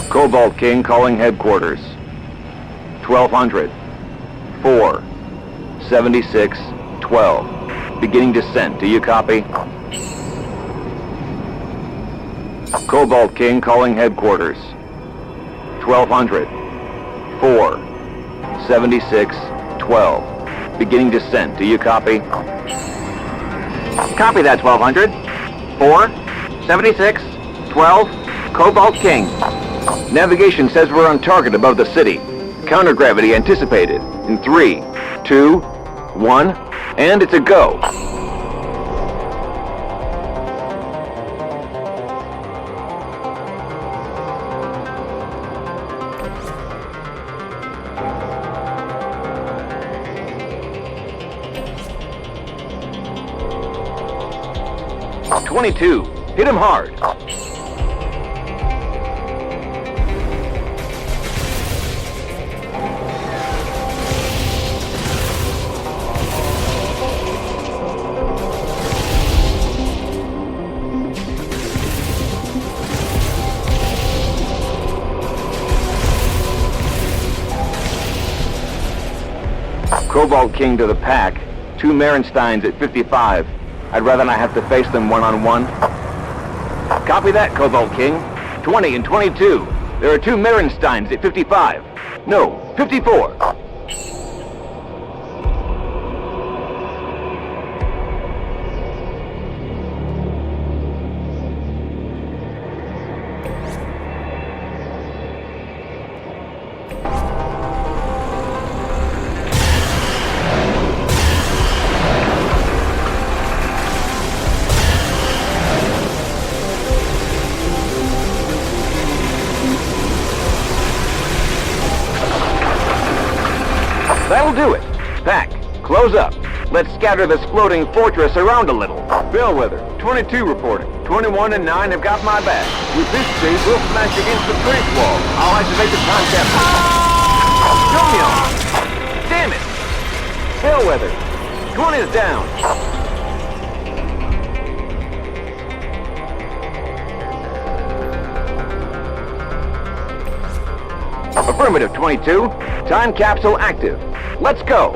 Cobalt King calling headquarters. 1200. 4. 76. 12. Beginning descent. Do you copy? Cobalt King calling headquarters. 1200. 4. 76. 12. Beginning descent. Do you copy? Copy that, 1200. 4, 76, 12, Cobalt King. Navigation says we're on target above the city. Countergravity anticipated. In 3, 2, 1, and it's a go. .22. Hit him hard. Cobalt King to the pack. 2 Marensteins at 55. I'd rather not have to face them one-on-one. Copy that, Cobalt King. 20 and 22. There are 2 Marensteins at 55. No, 54. That'll do it. Pack, close up. Let's scatter this floating fortress around a little. Bellwether, 22 reporting. 21 and 9 have got my back. With this speed, we'll smash against the bridge wall. I'll activate the contact. Tunein! Damn it! Bellwether, 20 is down. Affirmative, 22. Time capsule active. Let's go.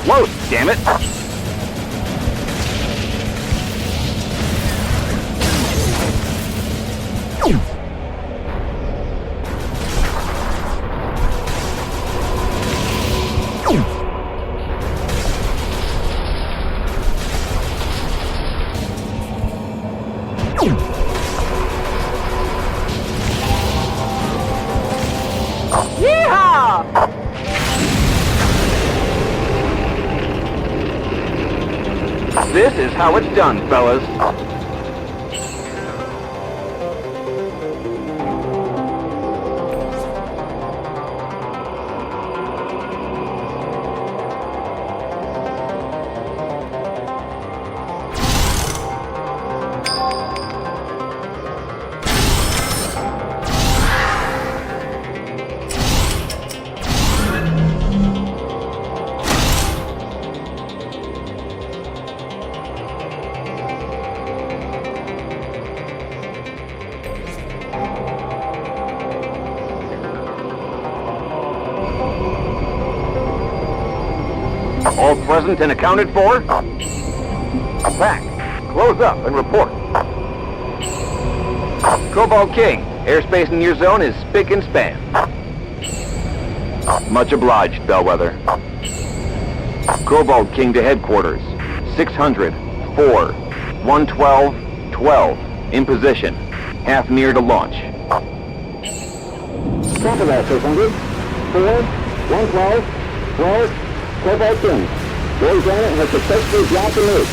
Close, damn it! Yeehaw! This is how it's done, fellas. All present and accounted for? Back. Close up and report. Cobalt King, airspace in your zone is spick and span. Much obliged, Bellwether. Cobalt King to headquarters. 600, 4, 112, 12. In position. Half near to launch. Copy that, 600. 4, 112, 12. Cobalt King. Roy Janet has successfully dropped the nuke.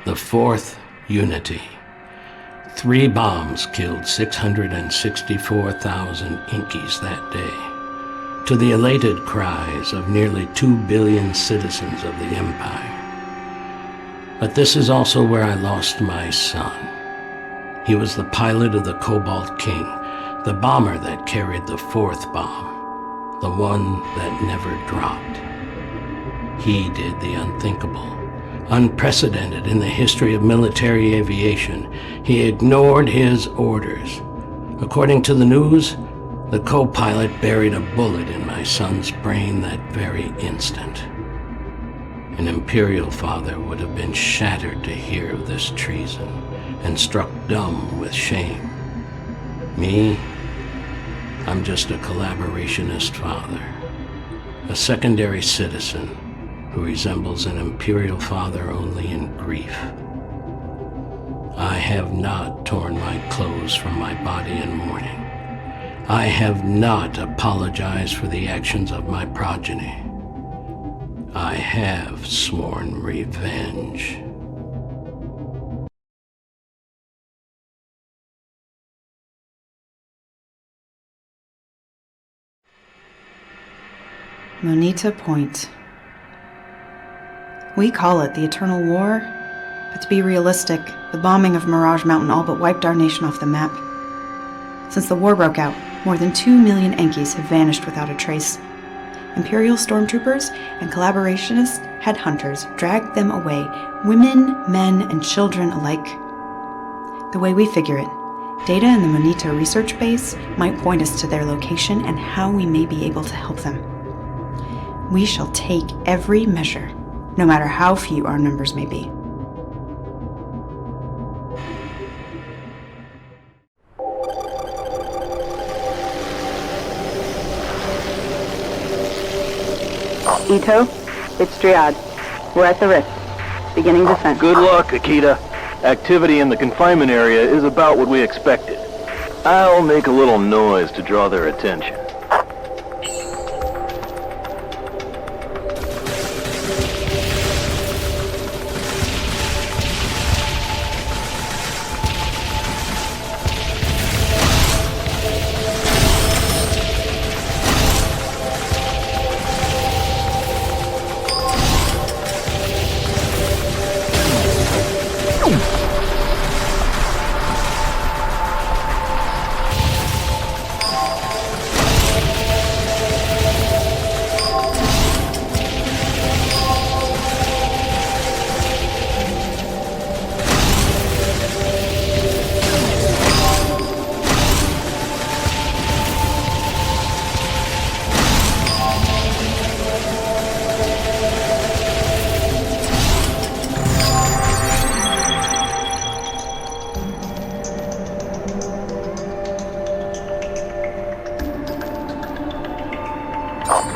The fourth Unity. 3 bombs killed 664,000 Inkies that day, to the elated cries of nearly 2 billion citizens of the Empire. But this is also where I lost my son. He was the pilot of the Cobalt King, the bomber that carried the 4th bomb, the one that never dropped. He did the unthinkable, unprecedented in the history of military aviation. He ignored his orders. According to the news, the co-pilot buried a bullet in my son's brain that very instant. An Imperial father would have been shattered to hear of this treason and struck dumb with shame. Me, I'm just a collaborationist father, a secondary citizen who resembles an Imperial father only in grief. I have not torn my clothes from my body in mourning. I have not apologized for the actions of my progeny. I have sworn revenge. Moneta Point. We call it the Eternal War, but to be realistic, the bombing of Mirage Mountain all but wiped our nation off the map. Since the war broke out, more than 2 million Enkies have vanished without a trace. Imperial stormtroopers and collaborationist headhunters dragged them away, women, men, and children alike. The way we figure it, data in the Moneta research base might point us to their location and how we may be able to help them. We shall take every measure, no matter how few our numbers may be. Ito, it's Driad. We're at the Rift. Beginning descent. Good luck, Akita. Activity in the confinement area is about what we expected. I'll make a little noise to draw their attention.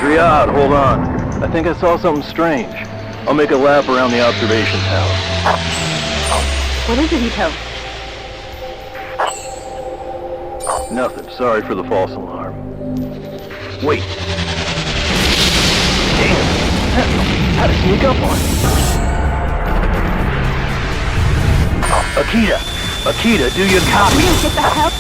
Driad, hold on. I think I saw something strange. I'll make a lap around the observation tower. What is it, Ito? Nothing. Sorry for the false alarm. Wait. Damn. How to sneak up on him? Akita! Akita, do you copy? Get the hell...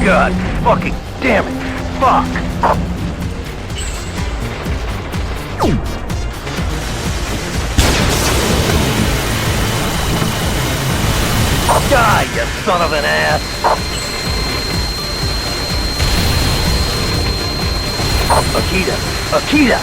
God fucking damn it! Fuck! Die, you son of an ass! Akita! Akita!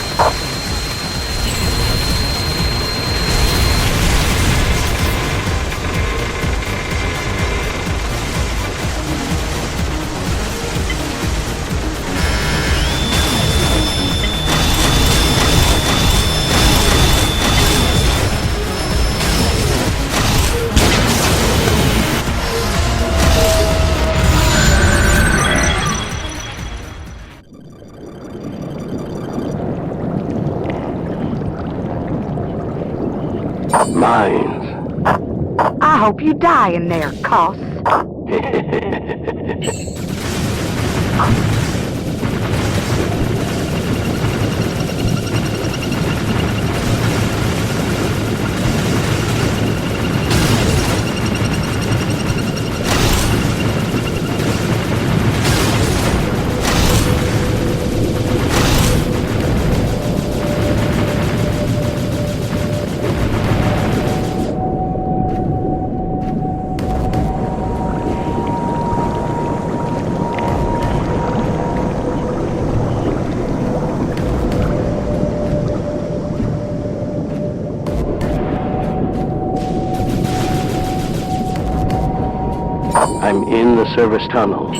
Mines. I hope you die in there, Coss. I'm in the service tunnel.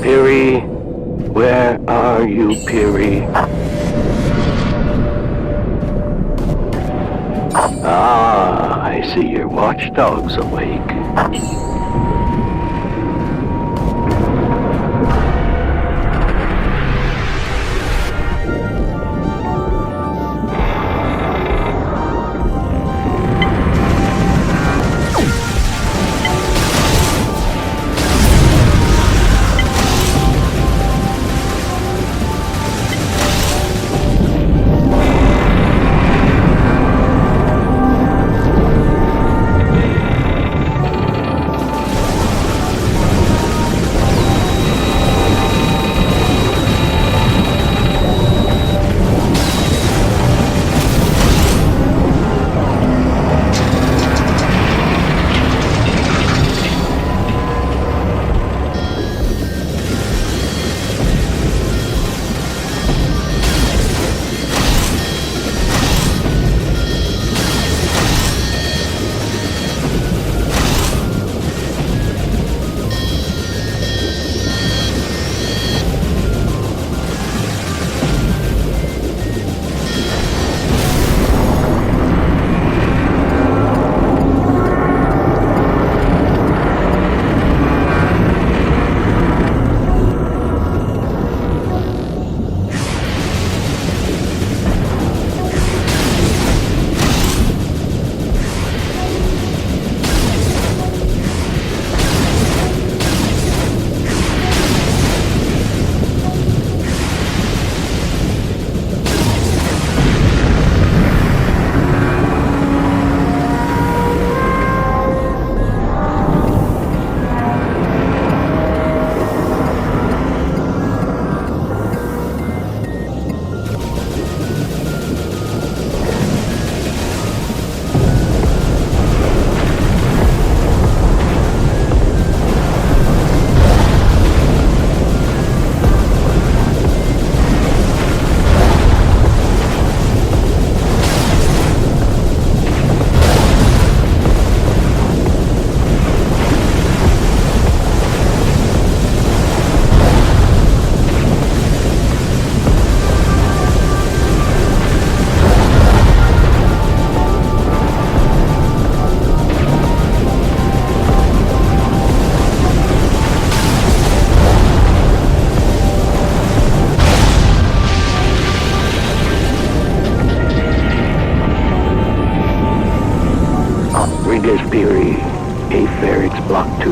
Peary, where are you, Peary? Ah, I see your watchdogs awake. Regis Peary, 8 Barracks, Block 2.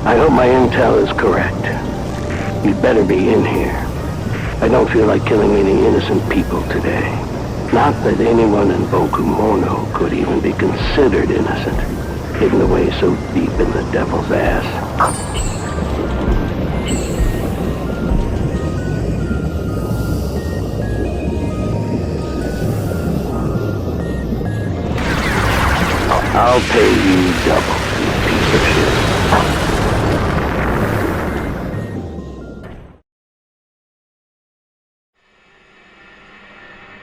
I hope my intel is correct. You'd better be in here. I don't feel like killing any innocent people today. Not that anyone in Bokumono could even be considered innocent, hidden away so deep in the devil's ass. I'll pay you double, you piece of shit.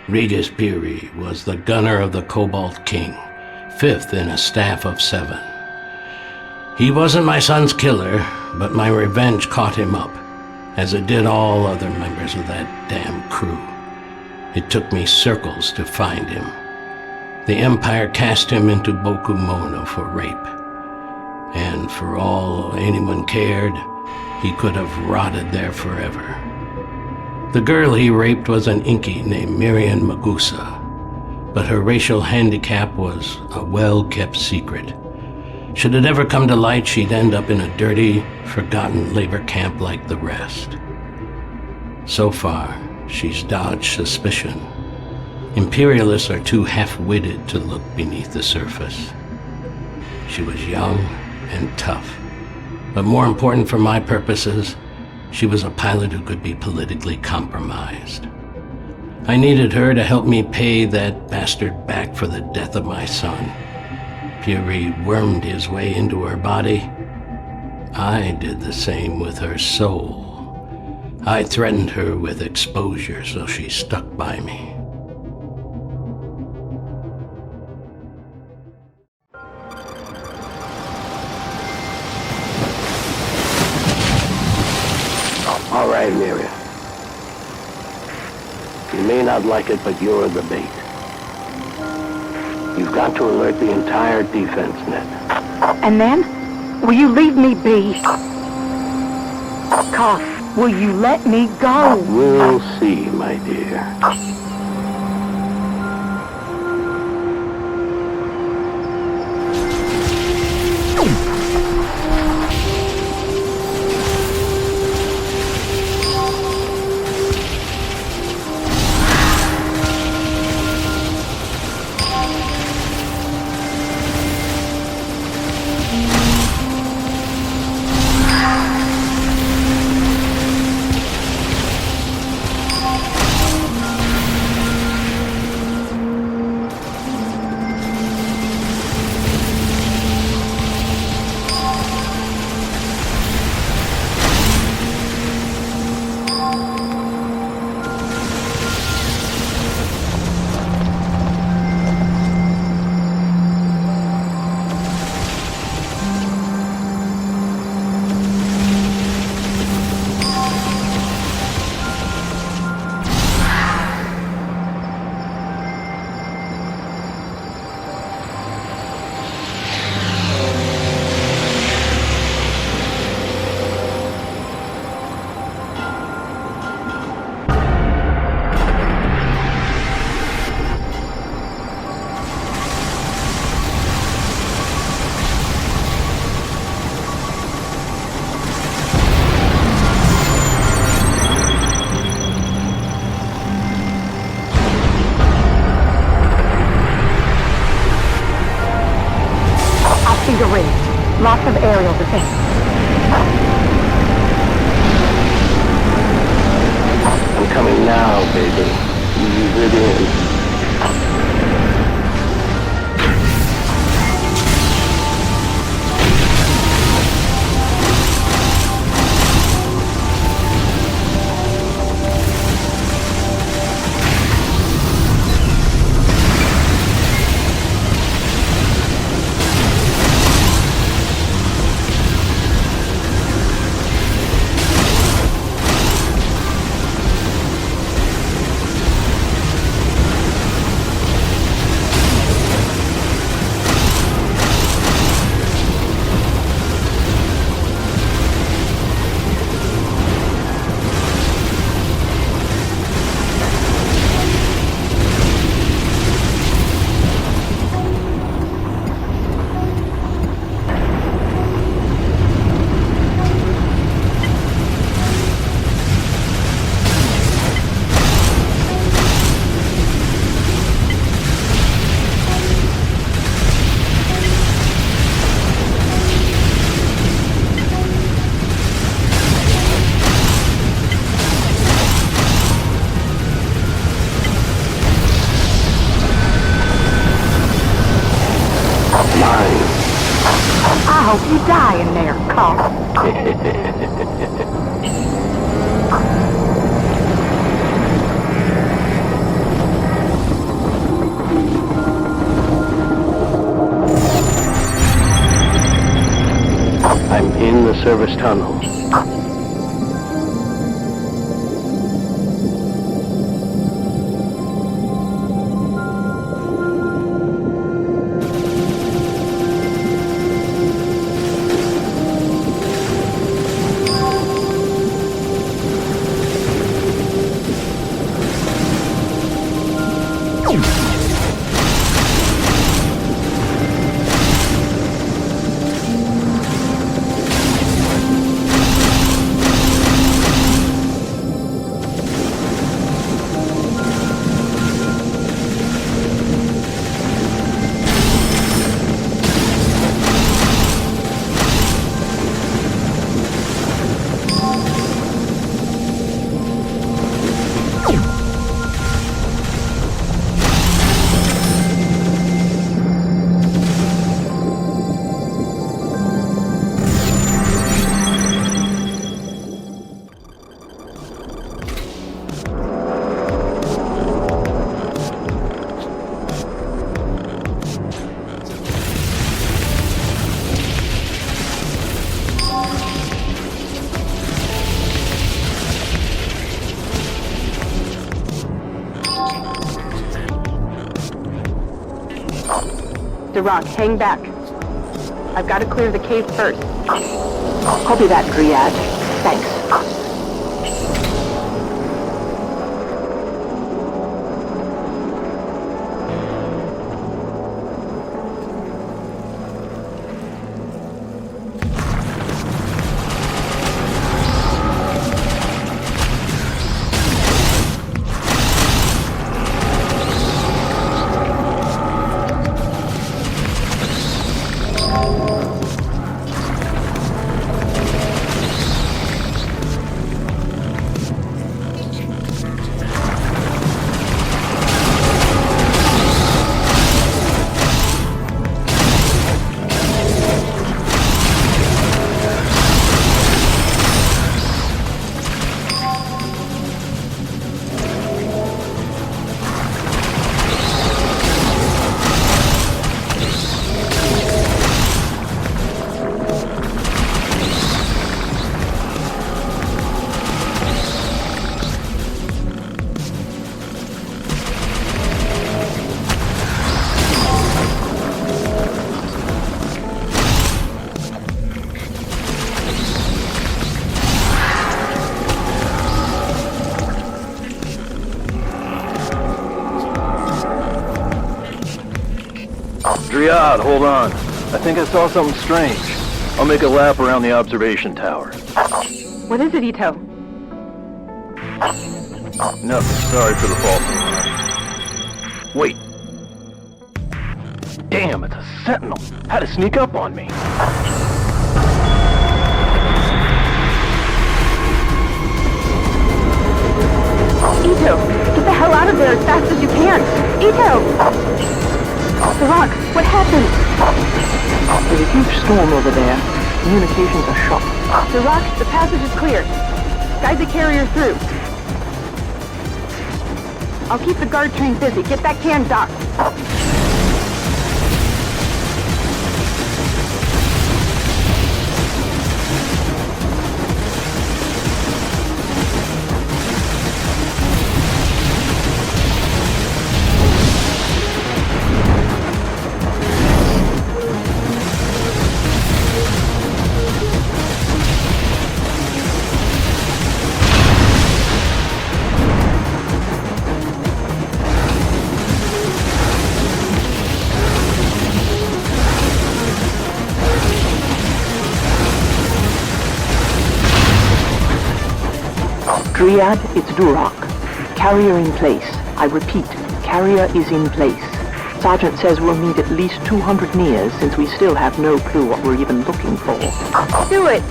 Regis Peary was the gunner of the Cobalt King, 5th in a staff of 7. He wasn't my son's killer, but my revenge caught him up, as it did all other members of that damn crew. It took me circles to find him. The Empire cast him into Bokumono for rape. And for all anyone cared, he could have rotted there forever. The girl he raped was an Inky named Miriam Magusa, but her racial handicap was a well-kept secret. Should it ever come to light, she'd end up in a dirty, forgotten labor camp like the rest. So far, she's dodged suspicion. Imperialists are too half-witted to look beneath the surface. She was young and tough, but more important for my purposes, she was a pilot who could be politically compromised. I needed her to help me pay that bastard back for the death of my son. Peary wormed his way into her body. I did the same with her soul. I threatened her with exposure, so she stuck by me. All right, Miriam. You may not like it, but you're the bait. You've got to alert the entire defense net. And then? Will you leave me be? Koth, will you let me go? We'll see, my dear. Lots of aerial defense. I'm coming now, baby. Ease it in. hope you die in there, Carl. I'm in the service tunnel. Rock, hang back. I've got to clear the cave first. Copy that, Dryad. Thanks. Dryad, hold on. I think I saw something strange. I'll make a lap around the observation tower. What is it, Ito? Nothing. Sorry for the false alarm. Wait. Damn, it's a sentinel. Had to sneak up on me. Ito, get the hell out of there as fast as you can. Ito! The Rock, what happened? There's a huge storm over there. Communications are shot. The Rock, the passage is clear. Guide the carrier through. I'll keep the guard train busy. Get that can docked. Dryad, it's Duroc. Carrier in place. I repeat, carrier is in place. Sergeant says we'll need at least 200 meters since we still have no clue what we're even looking for. Do it!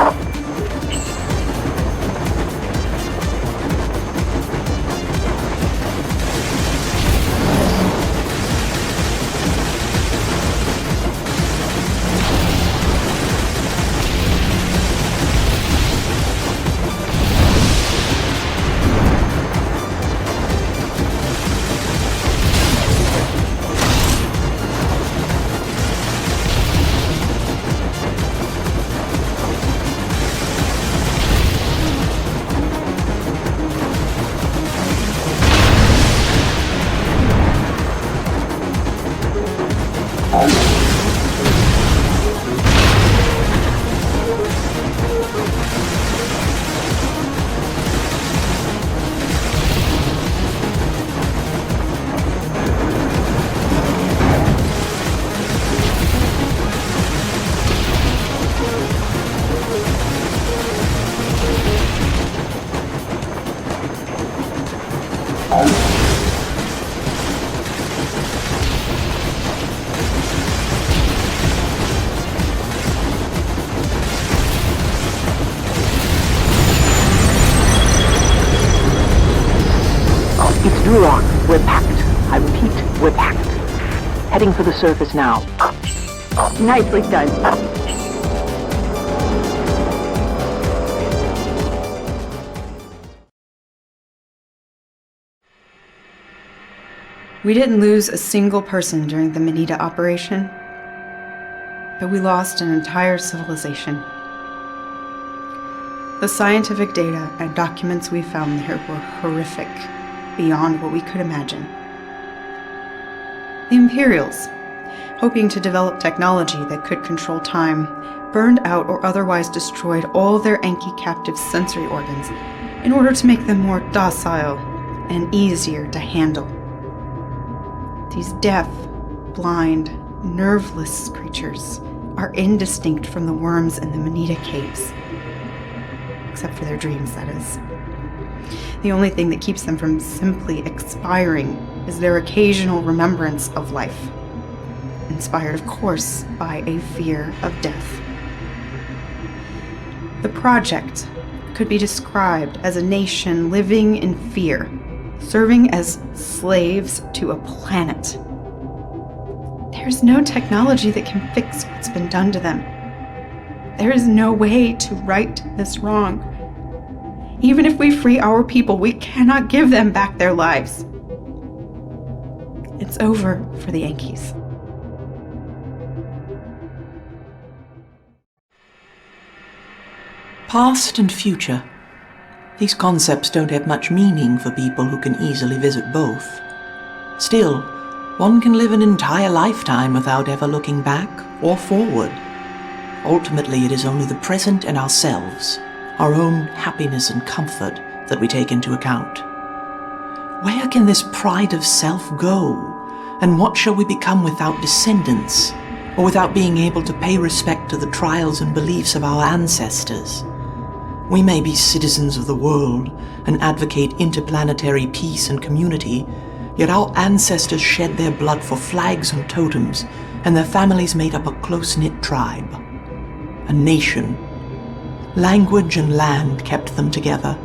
Duroc, we're packed. I repeat, we're packed. Heading for the surface now. Nicely done. We didn't lose a single person during the Manita operation, but we lost an entire civilization. The scientific data and documents we found there were horrific, beyond what we could imagine. The Imperials, hoping to develop technology that could control time, burned out or otherwise destroyed all their Enki captives' sensory organs in order to make them more docile and easier to handle. These deaf, blind, nerveless creatures are indistinct from the worms in the Manita caves. Except for their dreams, that is. The only thing that keeps them from simply expiring is their occasional remembrance of life, inspired, of course, by a fear of death. The project could be described as a nation living in fear, serving as slaves to a planet. There's no technology that can fix what's been done to them. There is no way to right this wrong. Even if we free our people, we cannot give them back their lives. It's over for the Yankees. Past and future. These concepts don't have much meaning for people who can easily visit both. Still, one can live an entire lifetime without ever looking back or forward. Ultimately, it is only the present and ourselves, our own happiness and comfort, that we take into account. Where can this pride of self go? And what shall we become without descendants, or without being able to pay respect to the trials and beliefs of our ancestors? We may be citizens of the world and advocate interplanetary peace and community, yet our ancestors shed their blood for flags and totems, and their families made up a close-knit tribe. A nation. Language and land kept them together.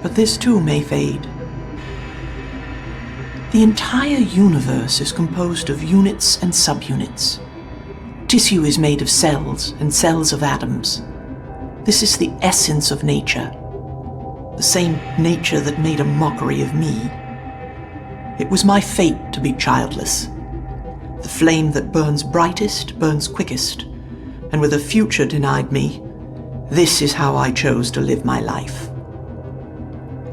But this too may fade. The entire universe is composed of units and subunits. Tissue is made of cells and cells of atoms. This is the essence of nature, the same nature that made a mockery of me. It was my fate to be childless. The flame that burns brightest burns quickest, and with a future denied me, this is how I chose to live my life.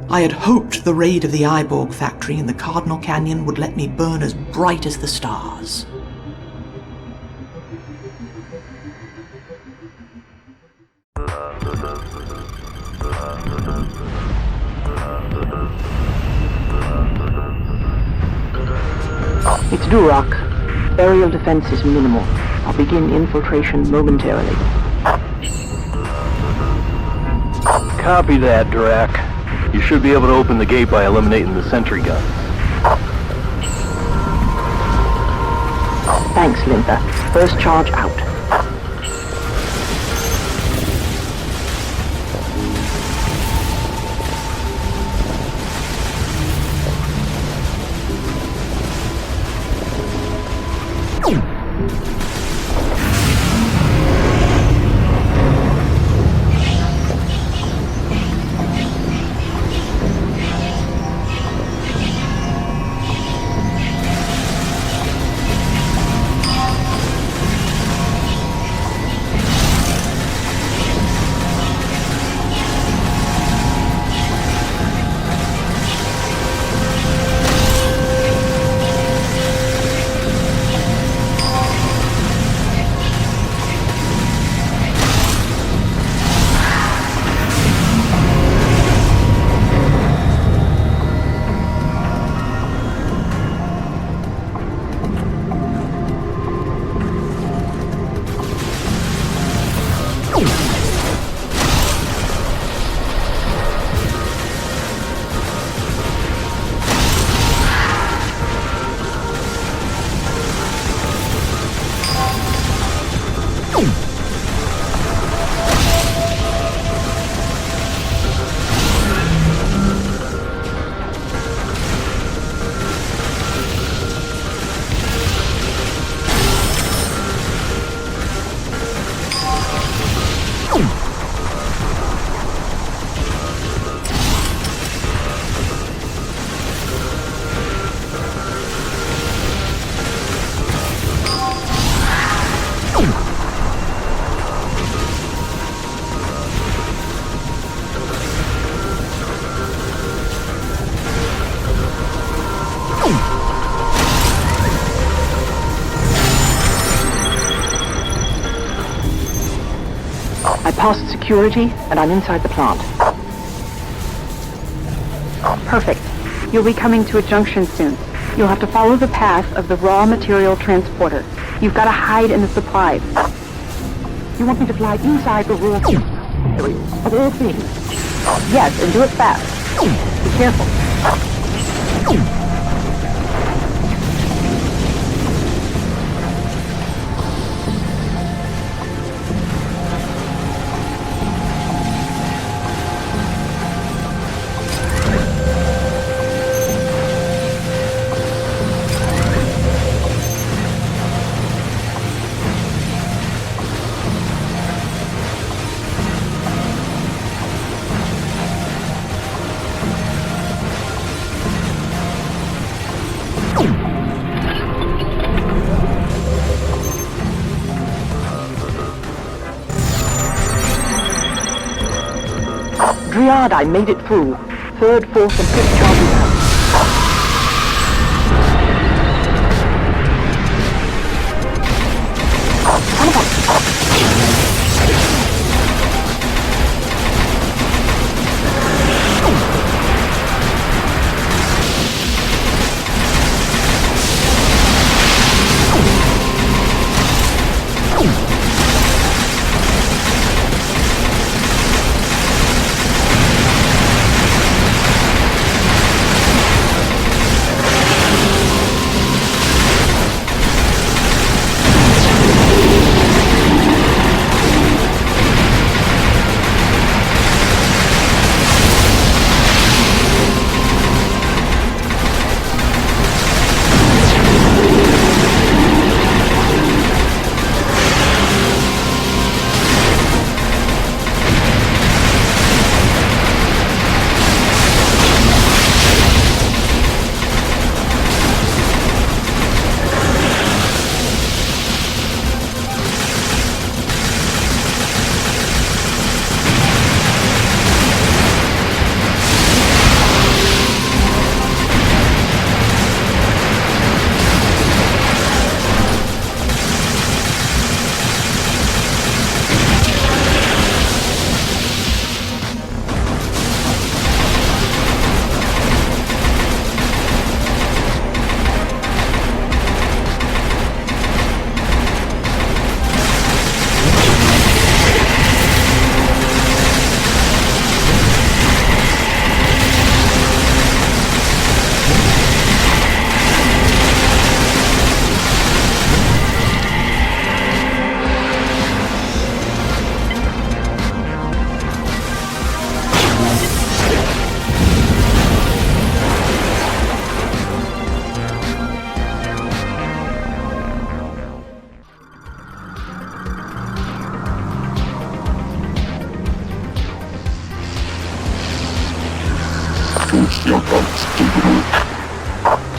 I had hoped the raid of the Iborg factory in the Cardinal Canyon would let me burn as bright as the stars. It's Duroc. Aerial defense is minimal. I'll begin infiltration momentarily. Copy that, Drac. You should be able to open the gate by eliminating the sentry guns. Thanks, Linda. First charge out. past security, and I'm inside the plant. Perfect. You'll be coming to a junction soon. You'll have to follow the path of the raw material transporter. You've got to hide in the supplies. You want me to fly inside the raw of all things? Yes, and do it fast. Be careful. Dryad, I made it through. Third, fourth, and fifth charges out.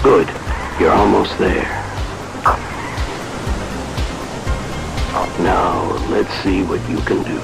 Good. You're almost there. Now, let's see what you can do.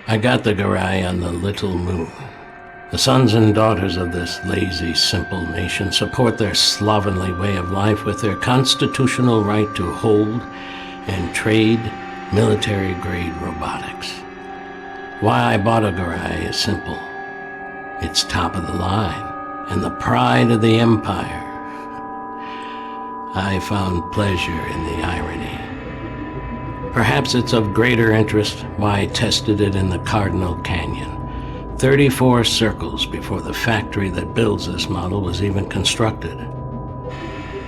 I got the Garai on the Little Moon. The sons and daughters of this lazy, simple nation support their slovenly way of life with their constitutional right to hold and trade military-grade robotics. Why I bought a Garai is simple. It's top of the line and the pride of the Empire. I found pleasure in the irony. Perhaps it's of greater interest why I tested it in the Cardinal Canyon, 34 circles before the factory that builds this model was even constructed.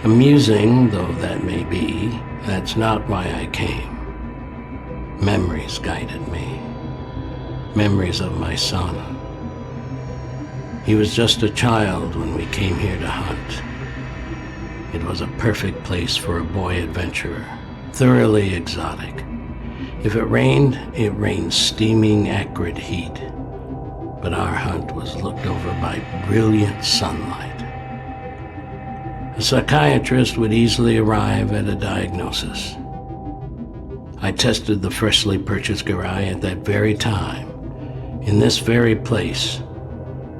Amusing though that may be, that's not why I came. Memories guided me. Memories of my son. He was just a child when we came here to hunt. It was a perfect place for a boy adventurer, thoroughly exotic. If it rained steaming, acrid heat. But our hunt was looked over by brilliant sunlight. A psychiatrist would easily arrive at a diagnosis. I tested the freshly purchased Garai at that very time, in this very place,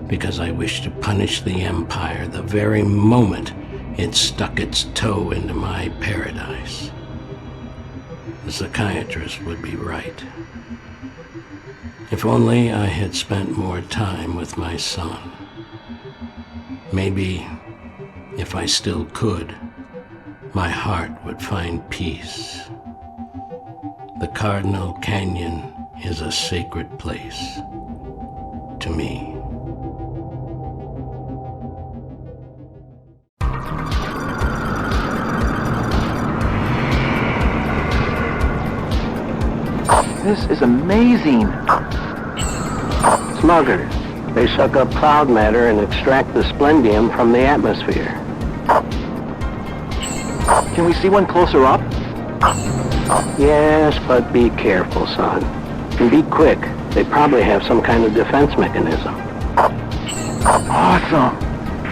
because I wished to punish the Empire the very moment it stuck its toe into my paradise. The psychiatrist would be right. If only I had spent more time with my son. Maybe, if I still could, my heart would find peace. The Cardinal Canyon is a sacred place to me. This is amazing. Smuggers. They suck up cloud matter and extract the splendium from the atmosphere. Can we see one closer up? Yes, but be careful, son. And be quick. They probably have some kind of defense mechanism. Awesome.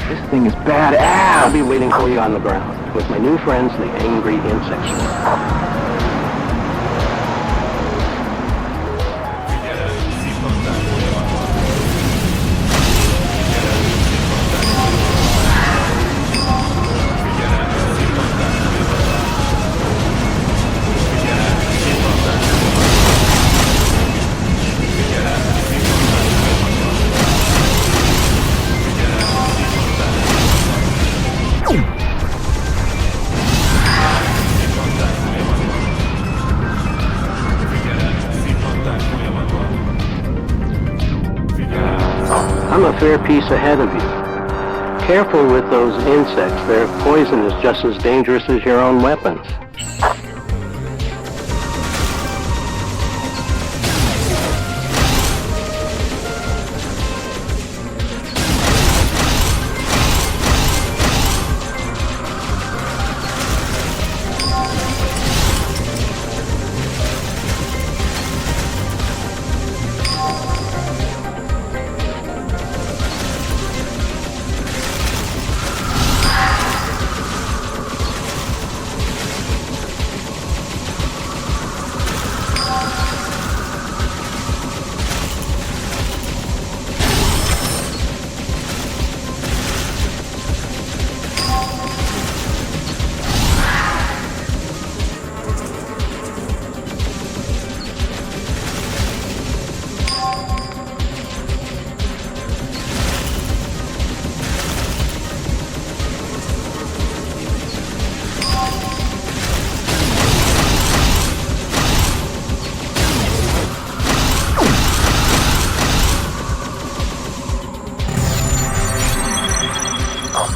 This thing is badass. I'll be waiting for you on the ground with my new friends, the Angry Insects. I'm a fair piece ahead of you. Careful with those insects. Their poison is just as dangerous as your own weapons.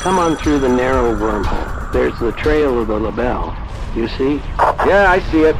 Come on through the narrow wormhole. There's the trail of the label. You see? Yeah, I see it.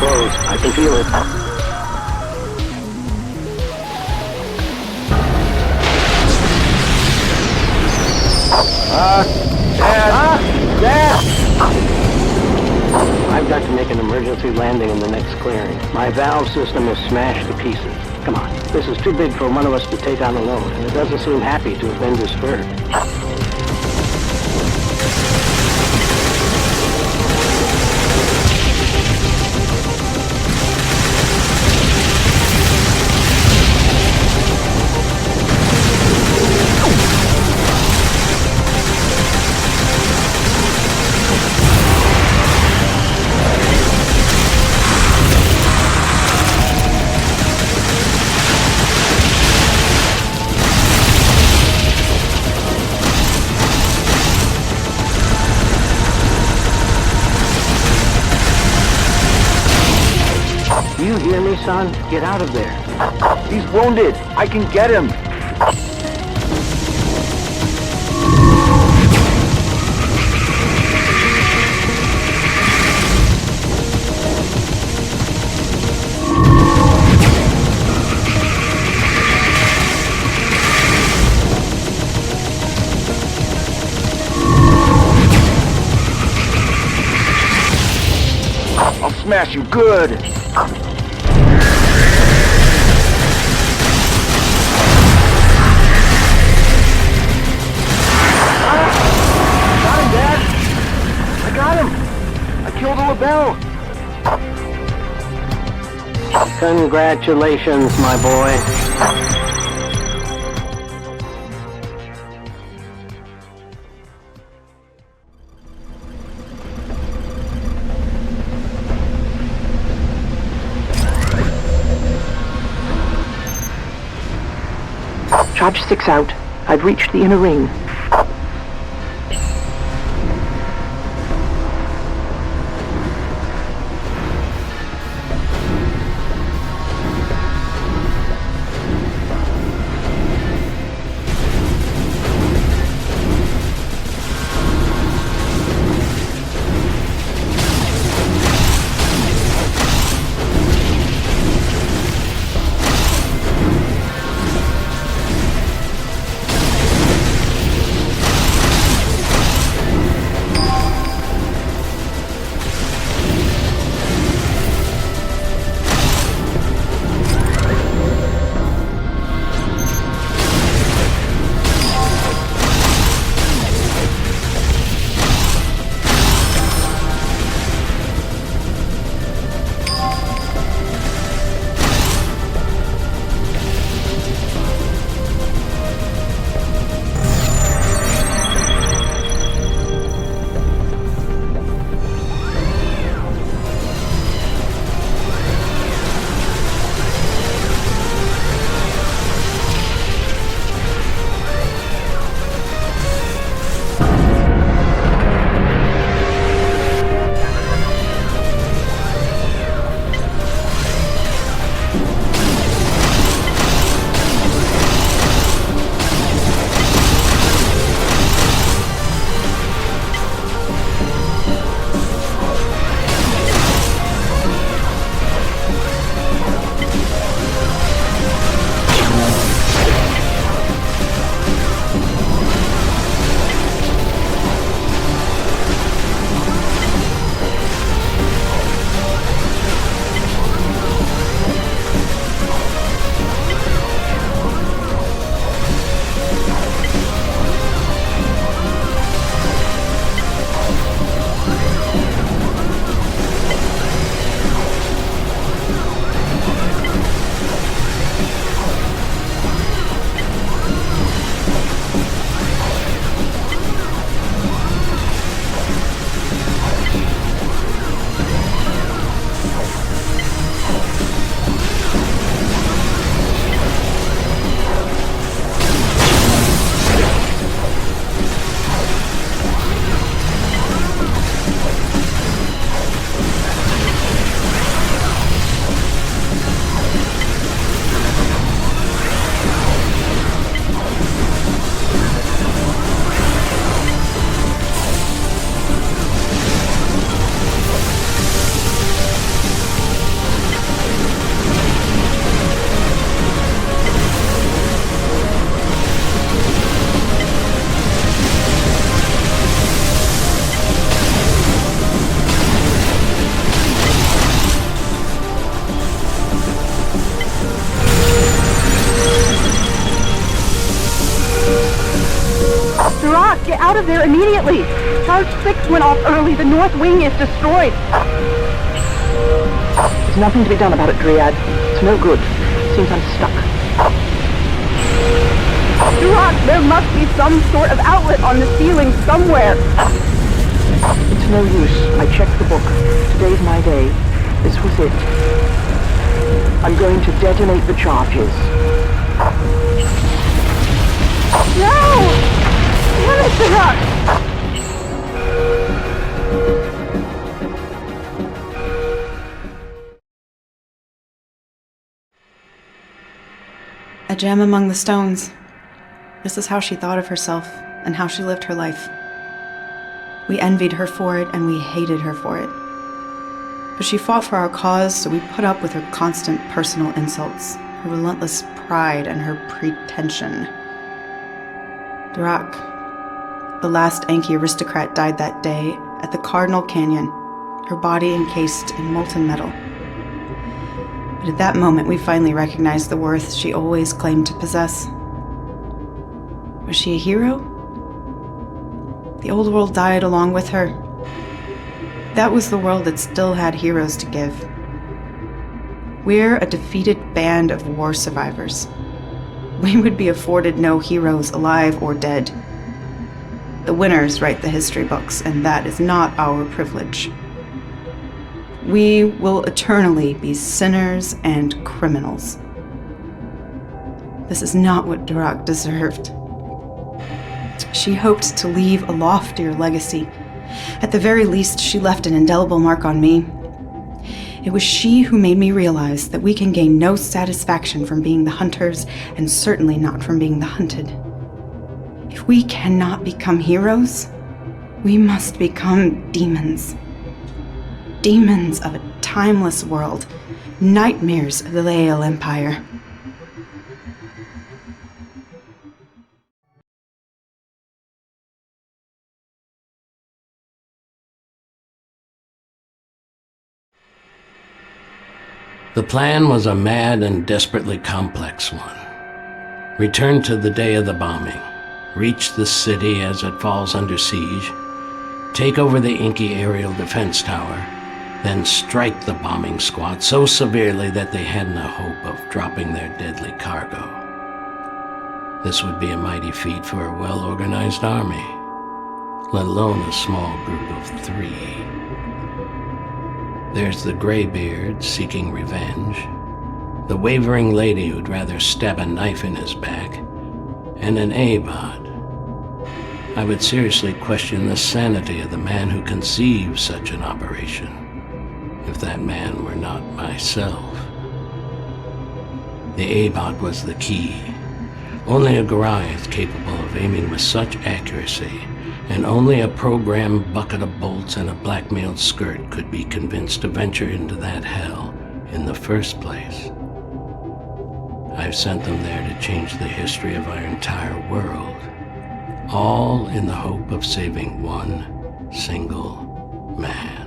close. I can feel it. Dad! I've got to make an emergency landing in the next clearing. My valve system is smashed to pieces. Come on, this is too big for one of us to take on alone, and it doesn't seem happy to have been disturbed. Do you hear me, son? Get out of there. He's wounded. I can get him. I'll smash you good. Killed a label. Congratulations, my boy. Charge 6 out. I've reached the inner ring. out of there immediately! Charge 6 went off early. The north wing is destroyed. There's nothing to be done about it, Dryad. It's no good. Seems I'm stuck. Duroc, there must be some sort of outlet on the ceiling somewhere. It's no use. I checked the book. Today's my day. This was it. I'm going to detonate the charges. No! Damn it, Duroc! A gem among the stones. This is how she thought of herself and how she lived her life. We envied her for it and we hated her for it. But she fought for our cause, so we put up with her constant personal insults, her relentless pride, and her pretension. Duroc, the last Anki aristocrat, died that day at the Cardinal Canyon, her body encased in molten metal. But at that moment, we finally recognized the worth she always claimed to possess. Was she a hero? The old world died along with her. That was the world that still had heroes to give. We're a defeated band of war survivors. We would be afforded no heroes, alive or dead. The winners write the history books, and that is not our privilege. We will eternally be sinners and criminals. This is not what Duroc deserved. She hoped to leave a loftier legacy. At the very least, she left an indelible mark on me. It was she who made me realize that we can gain no satisfaction from being the hunters, and certainly not from being the hunted. If we cannot become heroes, we must become demons. Demons of a timeless world, nightmares of the Lael Empire. The plan was a mad and desperately complex one. Return to the day of the bombing, reach the city as it falls under siege, take over the Inky aerial defense tower, then strike the bombing squad so severely that they had no hope of dropping their deadly cargo. This would be a mighty feat for a well-organized army, let alone a small group of 3. There's the Greybeard seeking revenge, the wavering lady who'd rather stab a knife in his back, and an Abad. I would seriously question the sanity of the man who conceived such an operation, if that man were not myself. The Abad was the key. Only a Goliath capable of aiming with such accuracy, and only a programmed bucket of bolts and a blackmailed skirt could be convinced to venture into that hell in the first place. I've sent them there to change the history of our entire world, all in the hope of saving one single man.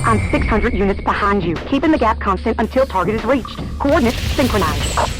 I'm 600 units behind you, keeping the gap constant until target is reached. Coordinates synchronized.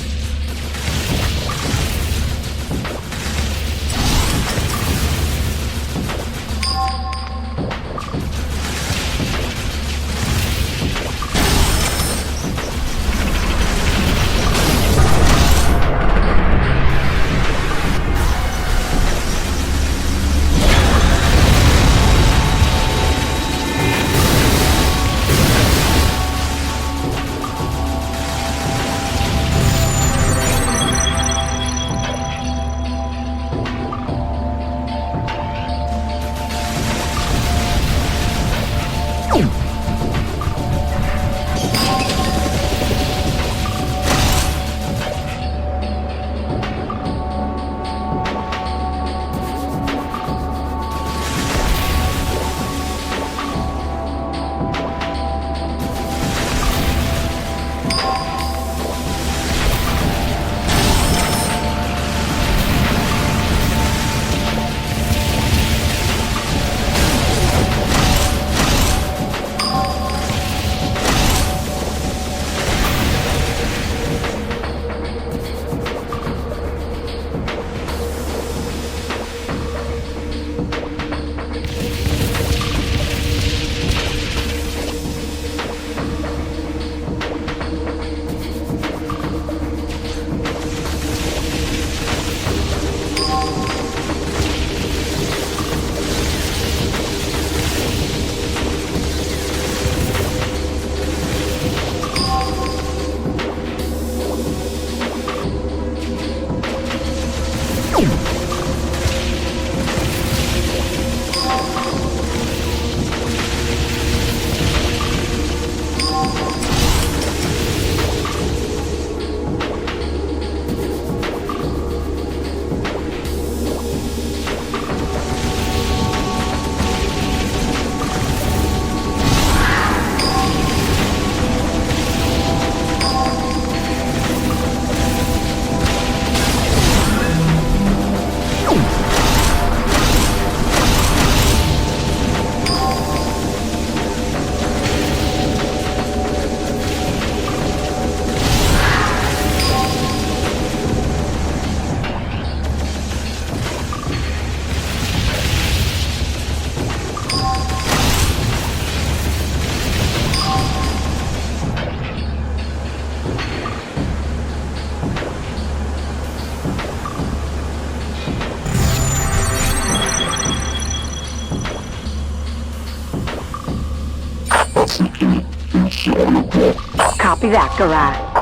Copy that, Garage.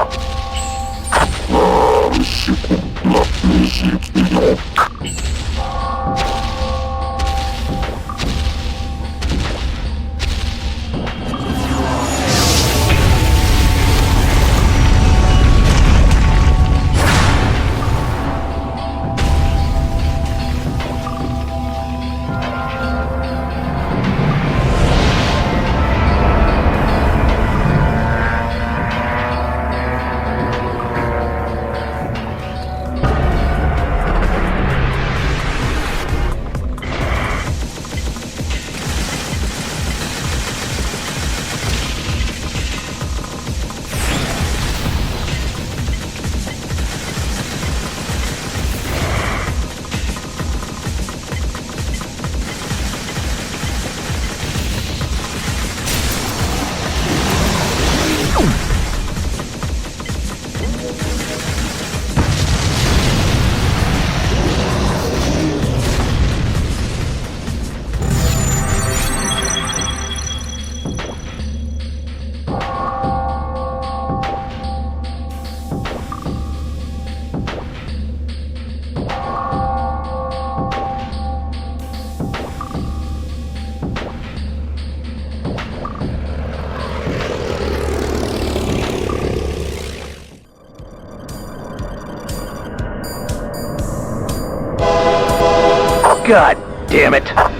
God damn it!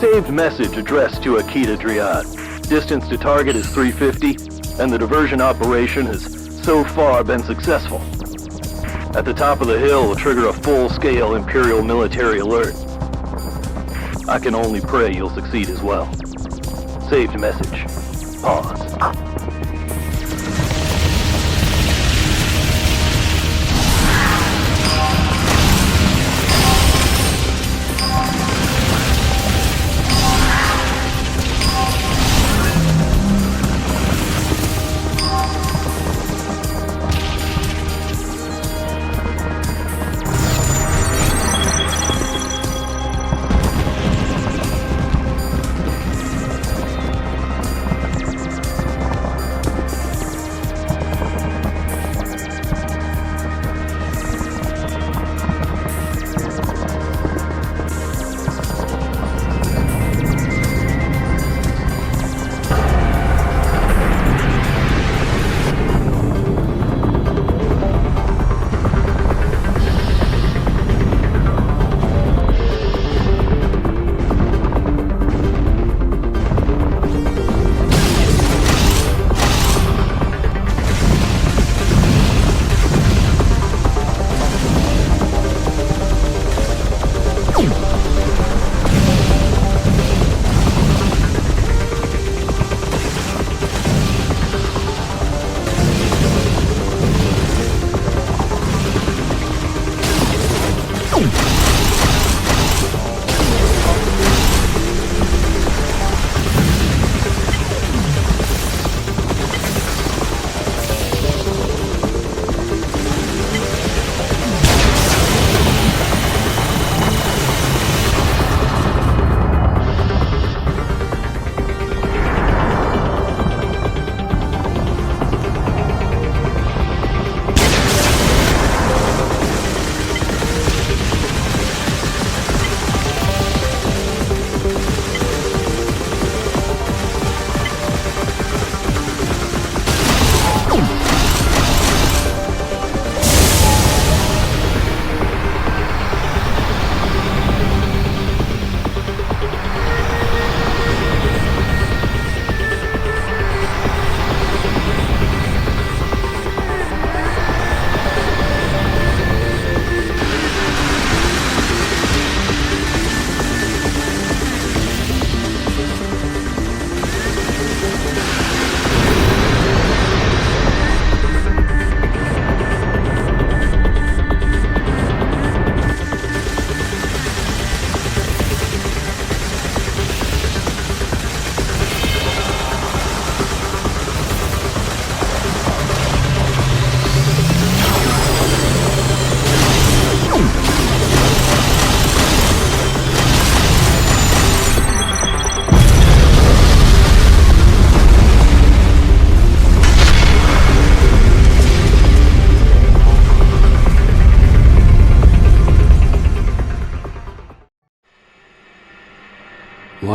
Saved message addressed to Akita Driad. Distance to target is 350, and the diversion operation has so far been successful. At the top of the hill will trigger a full-scale Imperial military alert. I can only pray you'll succeed as well. Saved message. Pause.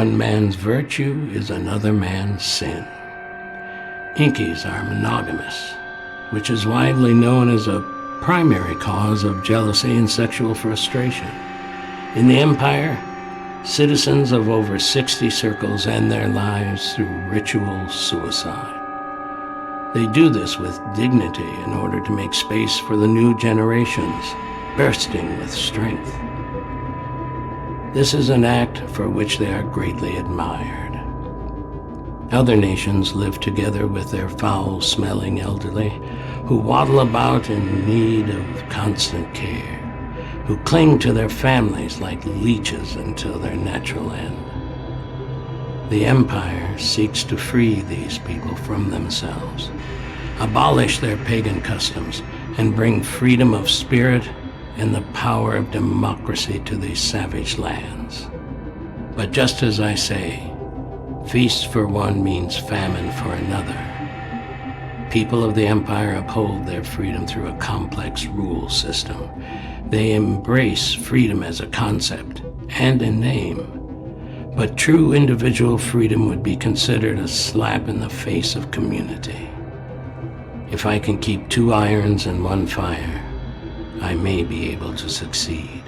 one man's virtue is another man's sin. Inkies are monogamous, which is widely known as a primary cause of jealousy and sexual frustration. In the Empire, citizens of over 60 circles end their lives through ritual suicide. They do this with dignity in order to make space for the new generations, bursting with strength. This is an act for which they are greatly admired. Other nations live together with their foul-smelling elderly, who waddle about in need of constant care, who cling to their families like leeches until their natural end. The Empire seeks to free these people from themselves, abolish their pagan customs, and bring freedom of spirit and the power of democracy to these savage lands. But just as I say, feast for one means famine for another. People of the Empire uphold their freedom through a complex rule system. They embrace freedom as a concept and in name. But true individual freedom would be considered a slap in the face of community. If I can keep 2 irons in one fire, I may be able to succeed.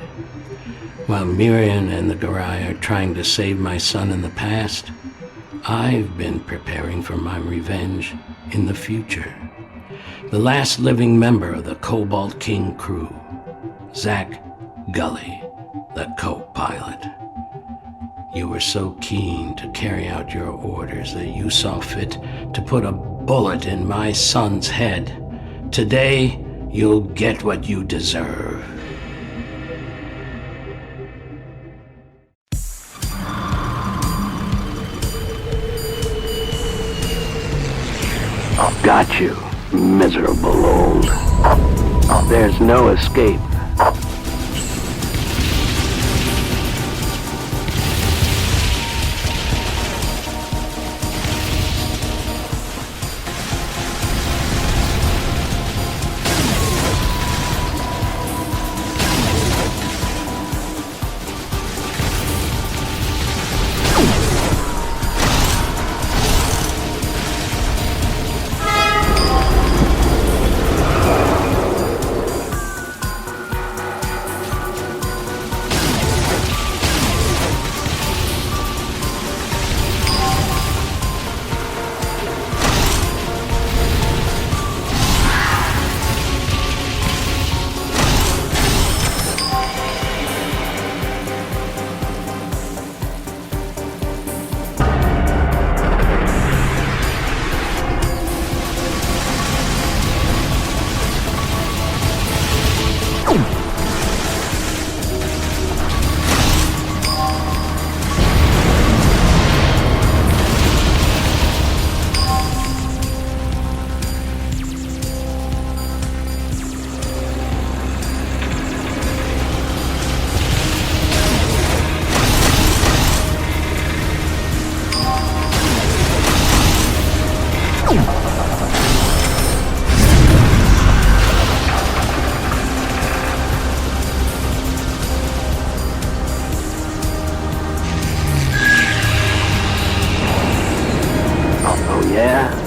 While Miriam and the Garai are trying to save my son in the past, I've been preparing for my revenge in the future. The last living member of the Cobalt King crew, Zach Gully, the co-pilot. You were so keen to carry out your orders that you saw fit to put a bullet in my son's head. Today, you'll get what you deserve. Got you, miserable old. There's no escape.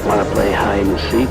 Want to play hide and seek?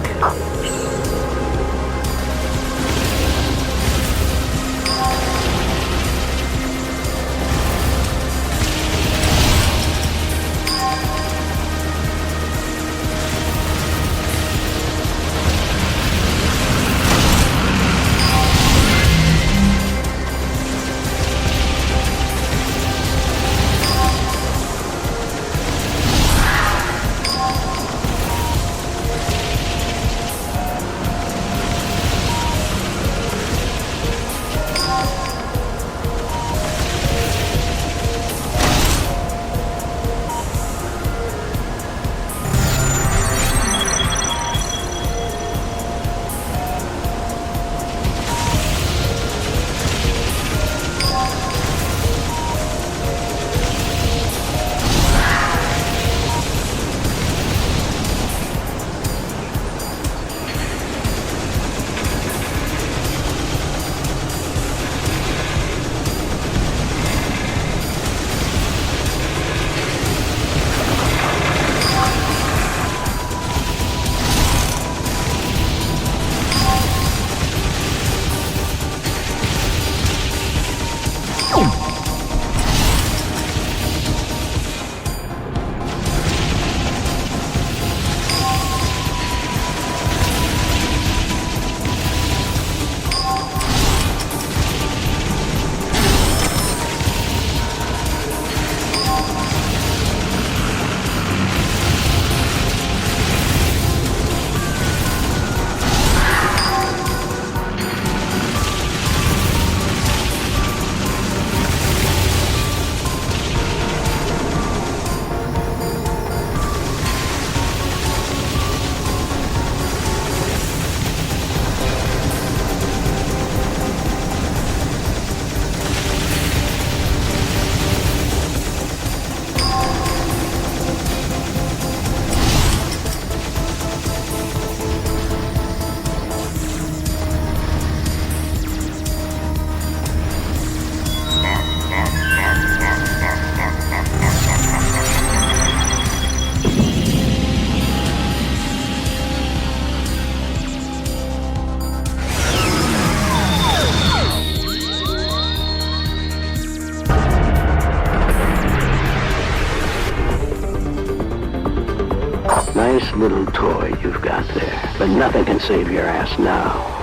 but nothing can save your ass now.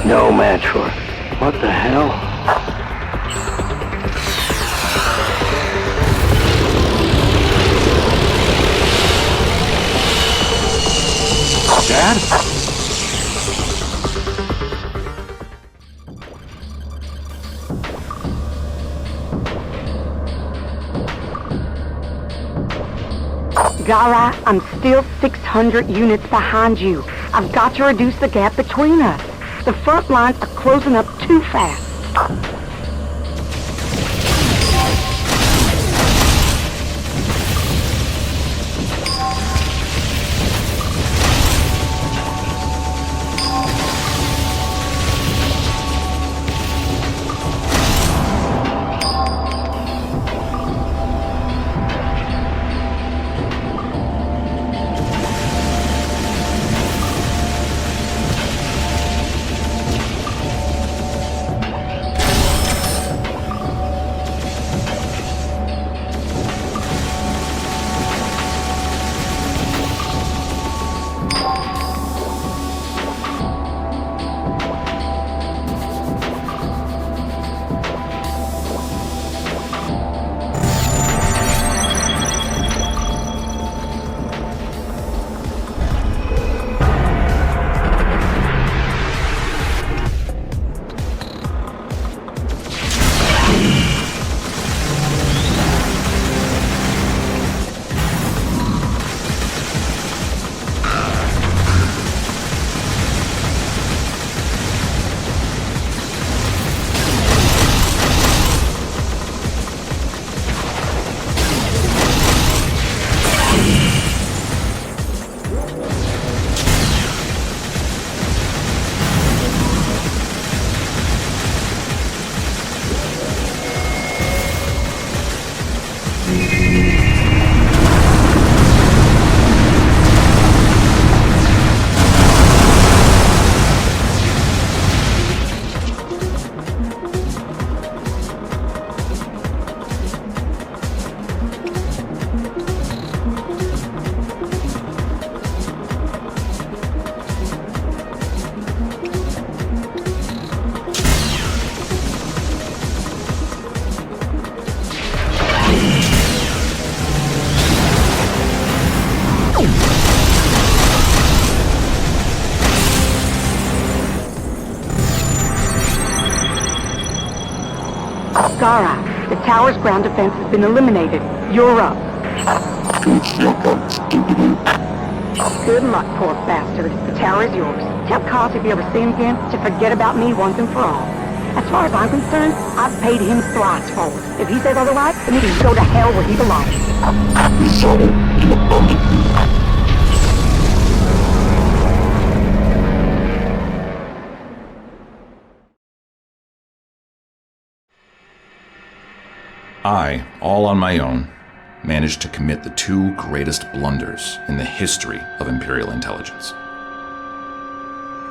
No match for it. What the hell? Dad? Gara, I'm still 600 units behind you. I've got to reduce the gap between us. The front lines are closing up too fast. Zara, the tower's ground defense has been eliminated. You're up. Good luck, poor bastard. The tower is yours. Tell Cos if you ever see him again to forget about me once and for all. As far as I'm concerned, I've paid him thrice forward. If he says otherwise, then he can go to hell where he belongs. I, all on my own, managed to commit the two greatest blunders in the history of Imperial intelligence.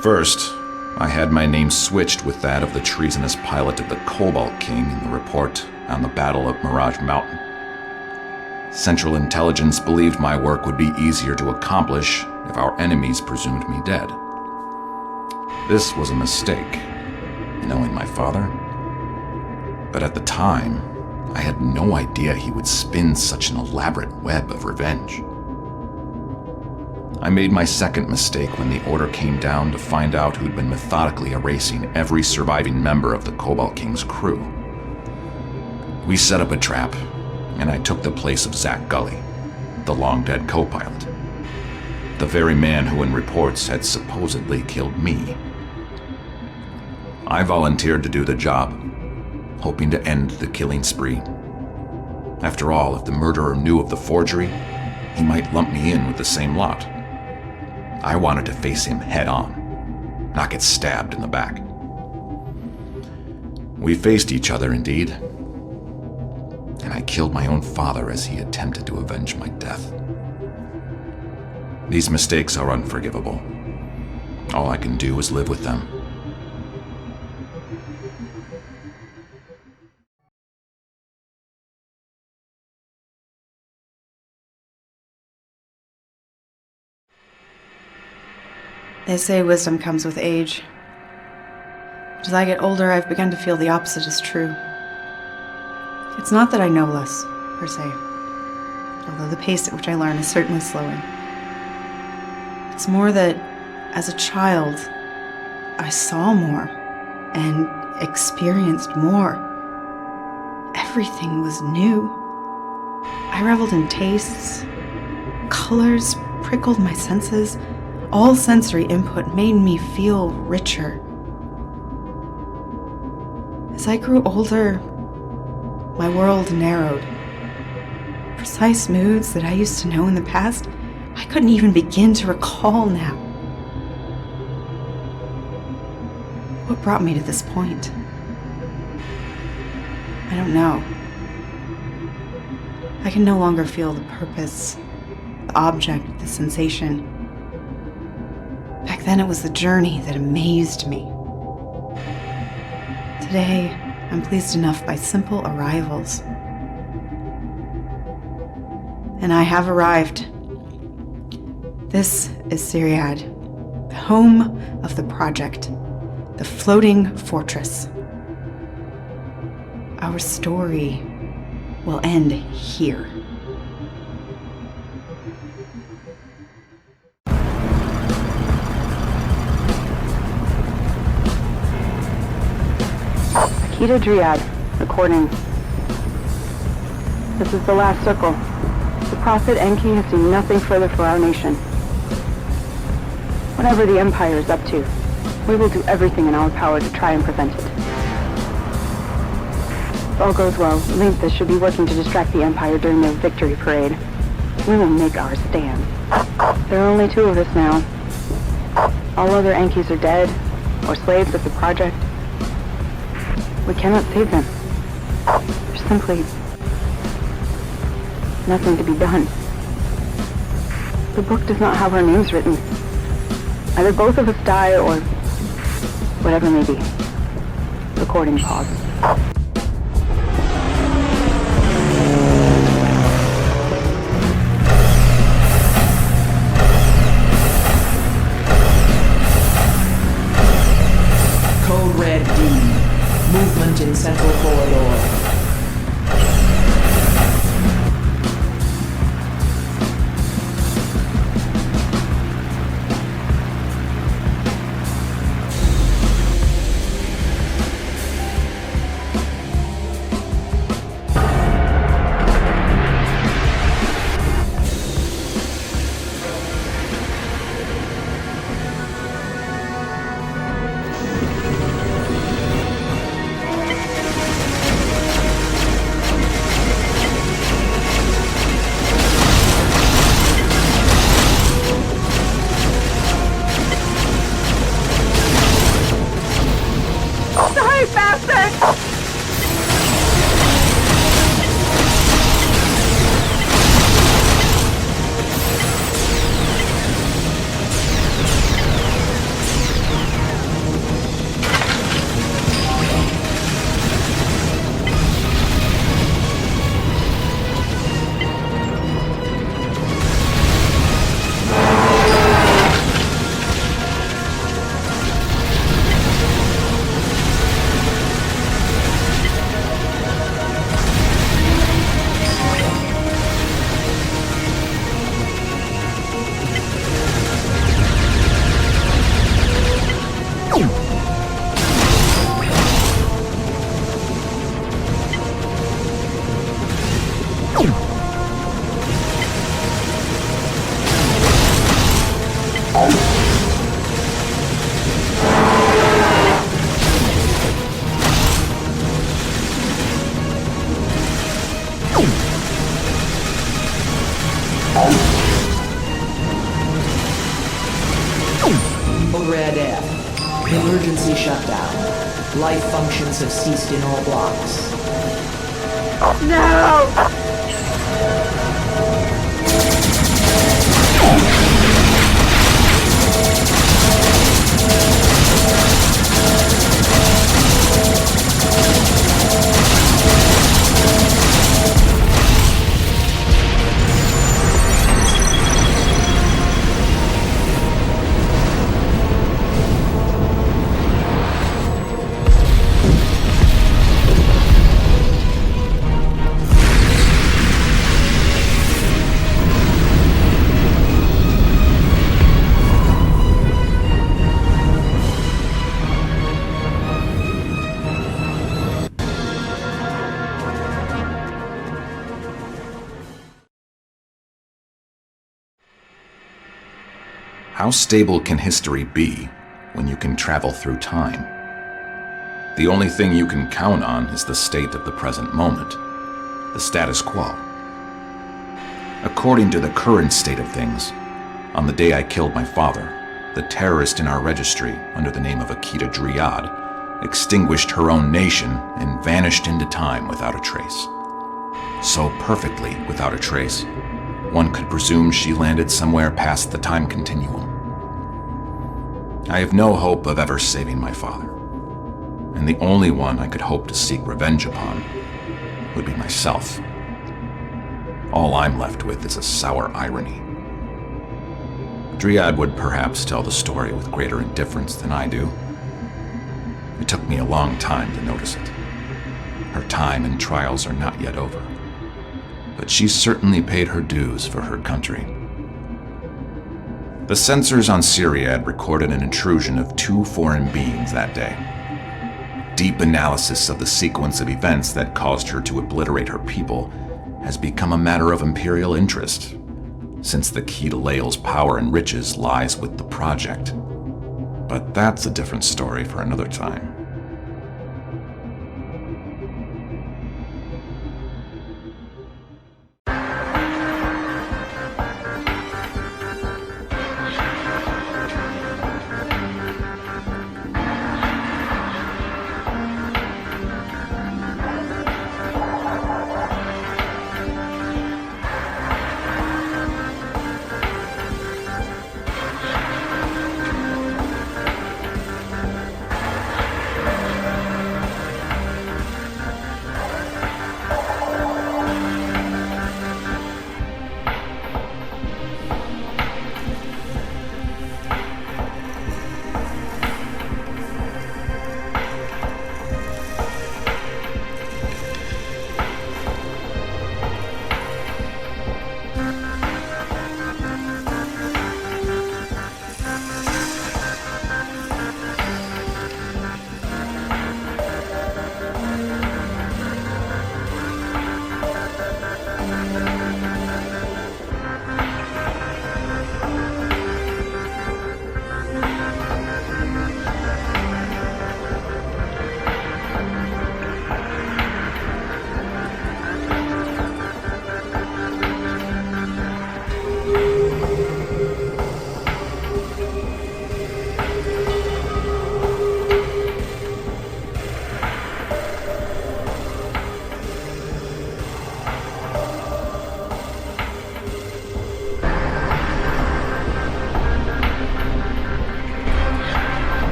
First, I had my name switched with that of the treasonous pilot of the Cobalt King in the report on the Battle of Mirage Mountain. Central Intelligence believed my work would be easier to accomplish if our enemies presumed me dead. This was a mistake, knowing my father. But at the time, I had no idea he would spin such an elaborate web of revenge. I made my second mistake when the order came down to find out who'd been methodically erasing every surviving member of the Cobalt King's crew. We set up a trap, and I took the place of Zach Gully, the long-dead co-pilot, the very man who in reports had supposedly killed me. I volunteered to do the job, hoping to end the killing spree. After all, if the murderer knew of the forgery, he might lump me in with the same lot. I wanted to face him head-on, not get stabbed in the back. We faced each other, indeed, and I killed my own father as he attempted to avenge my death. These mistakes are unforgivable. All I can do is live with them. They say wisdom comes with age. But as I get older, I've begun to feel the opposite is true. It's not that I know less, per se, although the pace at which I learn is certainly slowing. It's more that, as a child, I saw more and experienced more. Everything was new. I reveled in tastes. Colors prickled my senses. All sensory input made me feel richer. As I grew older, my world narrowed. Precise moods that I used to know in the past, I couldn't even begin to recall now. What brought me to this point? I don't know. I can no longer feel the purpose, the object, the sensation. Back then it was the journey that amazed me. Today, I'm pleased enough by simple arrivals. And I have arrived. This is Syriad, the home of the project, the floating fortress. Our story will end here. Akita Dryad, recording. This is the last circle. The Prophet Enki has seen nothing further for our nation. Whatever the Empire is up to, we will do everything in our power to try and prevent it. If all goes well, Linthus should be working to distract the Empire during their victory parade. We will make our stand. There are only two of us now. All other Enkis are dead, or slaves of the project. We cannot save them. There's simply nothing to be done. The book does not have our names written. Either both of us die or whatever may be. Recording pause. Code Red D. Movement in Central Corridor. Red Air. Emergency shutdown. Life functions have ceased in all blocks. No! How stable can history be when you can travel through time? The only thing you can count on is the state of the present moment, the status quo. According to the current state of things, on the day I killed my father, the terrorist in our registry, under the name of Akita Dryad, extinguished her own nation and vanished into time without a trace. So perfectly without a trace, one could presume she landed somewhere past the time continuum. I have no hope of ever saving my father, and the only one I could hope to seek revenge upon would be myself. All I'm left with is a sour irony. Dryad would perhaps tell the story with greater indifference than I do. It took me a long time to notice it. Her time and trials are not yet over, but she certainly paid her dues for her country. The sensors on Siriad recorded an intrusion of 2 foreign beings that day. Deep analysis of the sequence of events that caused her to obliterate her people has become a matter of imperial interest, since the key to Lael's power and riches lies with the project. But that's a different story for another time.